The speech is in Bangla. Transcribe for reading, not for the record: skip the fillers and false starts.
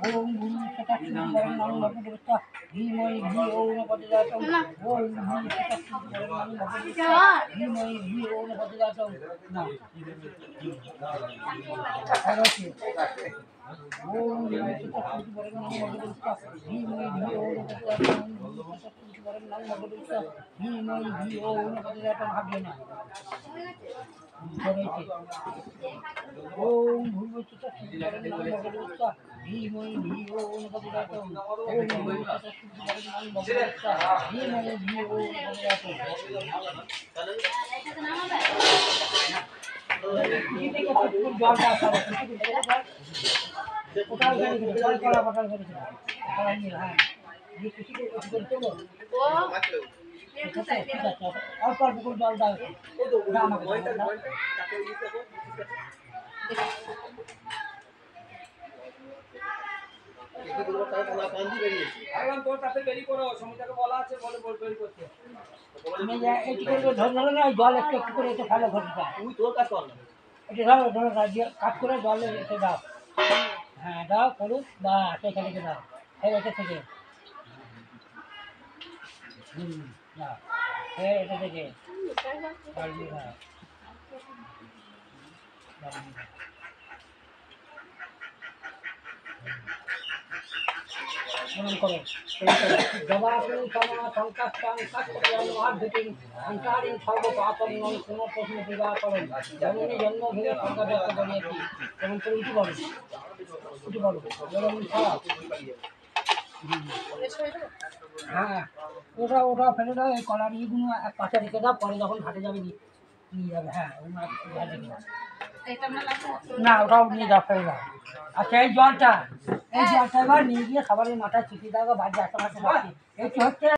ওম ভূমি সতাশি বরং নাম ভগবতা ধীমহি ধিয়ো ন প্রচোদয়াৎ ওম ভূমি সতাশি বরং নাম ভগবতা ধীমহি ধিয়ো ন প্রচোদয়াৎ না আরতি ওম ভূমি সতাশি বরং নাম ভগবতা ধীমহি ধিয়ো ন প্রচোদয়াৎ ওম সতাশি বরং নাম ভগবতা ধীমহি ধিয়ো ন প্রচোদয়াৎ ভাববে না ওম ভূমি সতাশি বরং নাম ভগবতা ধীমহি ধিয়ো ন প্রচোদয়াৎ ওম ভূমি সতাশি বরং নাম ভগবতা ধীমহি ধিয়ো ন অল্প অল্প করে জল দাও জল একটু একটু করে এতে ফেলো ঘটিটা এটা ধরো ধরো কাজ করে জলে এতে দাও হ্যাঁ দাও করুক বা সেখানে দাও এটা থেকে দাও এটা থেকে করো জবাসু সমা সংকাষ্টাং কাষ্টাং সংসারিং সর্বপাপং কোনো প্রশ্ন বিবাহ করেন জননী জন্ম ভেবে সংজ্ঞা ব্যক্ত করিয়েছি এবং তুমি উঠি বলো হ্যাঁ ওটা ফেলে দাও এই কলার ইগুলো এক পাশে রেখে দাও পরে যখন ঘাটে যাবে নিয়ে যাবে হ্যাঁ না ওটাও নিয়ে যাও ফেলে দাও আচ্ছা এই জলটা এবার নিয়ে গিয়ে খাবারের মাথায় ছিটিয়ে দাও বাড়ি আশেপাশে এই হচ্ছে